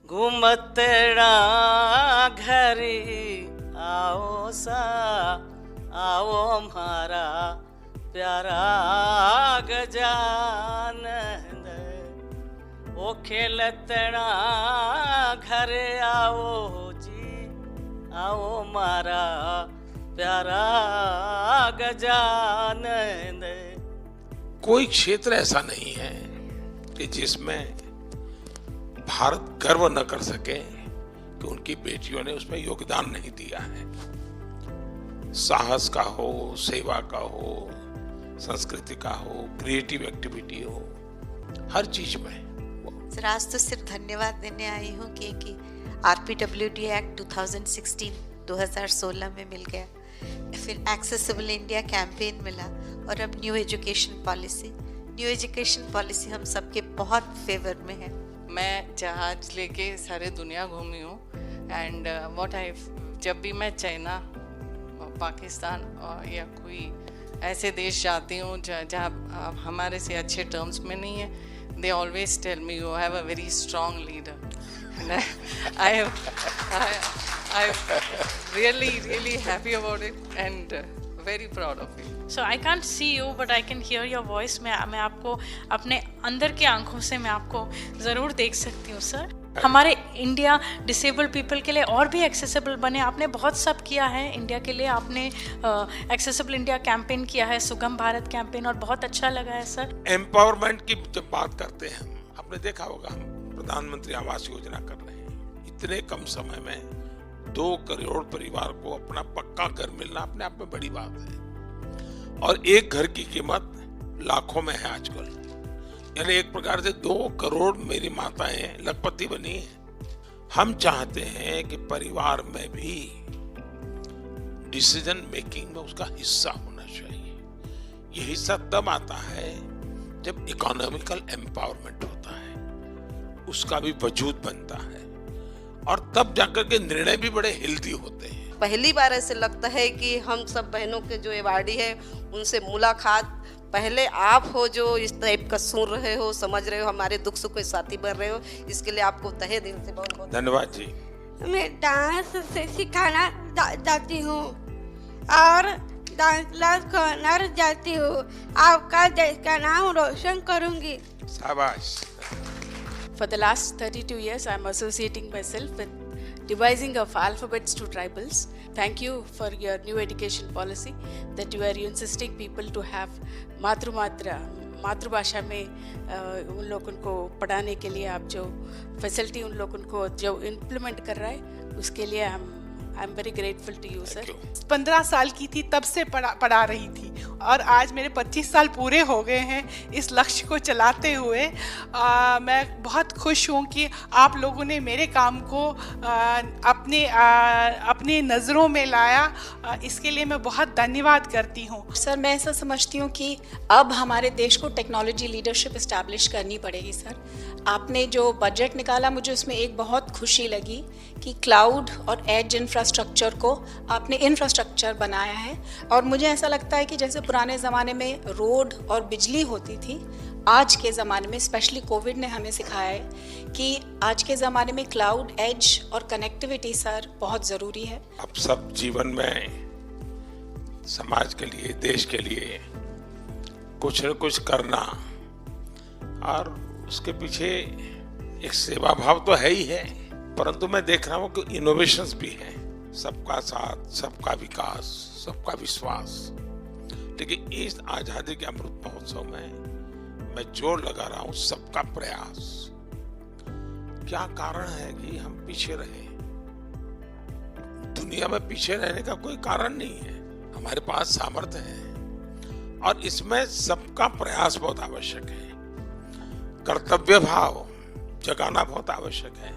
घूमतड़ा घरी आओ सा, आओ मारा प्यारा गजानन। ओ खेलतड़ा घर आओ जी, आओ मारा प्यारा गजानन। कोई क्षेत्र ऐसा नहीं है कि जिसमें भारत गर्व न कर सके कि उनकी बेटियों ने उसमें योगदान नहीं दिया है। साहस का हो, सेवा का हो, संस्कृति का हो, क्रिएटिव एक्टिविटी हो, हर चीज में। सर आज तो सिर्फ धन्यवाद देने आई हूँ कि RPWD एक्ट 2016 में मिल गया, फिर एक्सेसिबल इंडिया कैंपेन मिला और अब न्यू एजुकेशन पॉलिसी हम सबके बहुत फेवर में है। मैं जहाज लेके सारे दुनिया घूमी हूँ एंड जब भी मैं चाइना, पाकिस्तान या कोई ऐसे देश जाती हूँ जहाँ हमारे से अच्छे टर्म्स में नहीं है, they always tell me you have a very strong leader and I'm really happy about it and very proud of you. So I can't see you but I can hear your voice. मैं आपको अपने अंदर की आंखों से मैं आपको ज़रूर देख सकती हूँ सर। हमारे इंडिया डिसेबल्ड पीपल के लिए और भी एक्सेसिबल बने। आपने बहुत सब किया है इंडिया के लिए। आपने एक्सेसिबल इंडिया कैंपेन किया है, सुगम भारत कैंपेन, और बहुत अच्छा लगा है सर। एम्पावरमेंट की जब बात करते हैं, आपने देखा होगा हम प्रधानमंत्री आवास योजना कर रहे हैं। इतने कम समय में 2 करोड़ परिवार को अपना पक्का घर मिलना अपने आप में बड़ी बात है, और एक घर की कीमत लाखों में है आजकल। यानी एक प्रकार से 2 करोड़ मेरी माताएं लखपति बनी हैं। हम चाहते हैं कि परिवार में भी डिसीजन मेकिंग में उसका हिस्सा होना चाहिए। ये हिस्सा तब आता है जब इकोनॉमिकल एम्पावरमेंट होता है, उसका भी वजूद बनता है, और तब जाकर के निर्णय भी बड़े हेल्दी होते हैं। पहली बार ऐसे लगता है कि हम सब बहनों के जो अवार्डी है उनसे मुलाकात, पहले आप हो जो इस टाइप का सुन रहे हो, समझ रहे हो, हमारे दुख सुख के साथी बन रहे हो, इसके लिए आपको तहे दिल से बहुत बहुत धन्यवाद जी। मैं डांस से सिखाना जाती हूँ और डांस क्लास करना जाती हूँ। आपका देश का नाम रोशन करूँगी। शाबाश। For the last 32 years, I am associating myself with devising of alphabets to tribals. Thank you for your new education policy that you are insisting people to have मातृभाषा में उन लोगों को पढ़ाने के लिए आप जो फैसिलिटी उन लोगों को जो इम्प्लीमेंट कर रहा है, उसके लिए I am very grateful to you sir. 15 साल की थी तब से पढ़ा रही थी, और आज मेरे 25 साल पूरे हो गए हैं इस लक्ष्य को चलाते हुए। मैं बहुत खुश हूँ कि आप लोगों ने मेरे काम को अपने नज़रों में लाया। इसके लिए मैं बहुत धन्यवाद करती हूँ। सर मैं ऐसा समझती हूँ कि अब हमारे देश को टेक्नोलॉजी लीडरशिप इस्टेब्लिश करनी पड़ेगी। सर आपने जो बजट निकाला, मुझे उसमें एक बहुत खुशी लगी कि क्लाउड और एज इंफ्रास्ट्रक्चर को आपने इंफ्रास्ट्रक्चर बनाया है, और मुझे ऐसा लगता है कि जैसे पुराने ज़माने में रोड और बिजली होती थी, आज के ज़माने में स्पेशली कोविड ने हमें सिखाया है कि आज के ज़माने में क्लाउड, एज और कनेक्टिविटी सर बहुत ज़रूरी है। अब सब जीवन में समाज के लिए, देश के लिए कुछ न कुछ करना, और उसके पीछे एक सेवा भाव तो है ही है, परंतु मैं देख रहा हूँ कि इनोवेशंस भी हैं। सबका साथ, सबका विकास, सबका विश्वास। लेकिन इस आजादी के अमृत महोत्सव में मैं जोर लगा रहा हूँ सबका प्रयास। क्या कारण है कि हम पीछे रहे? दुनिया में पीछे रहने का कोई कारण नहीं है। हमारे पास सामर्थ्य है, और इसमें सबका प्रयास बहुत आवश्यक है। कर्तव्य भाव जगाना बहुत आवश्यक है।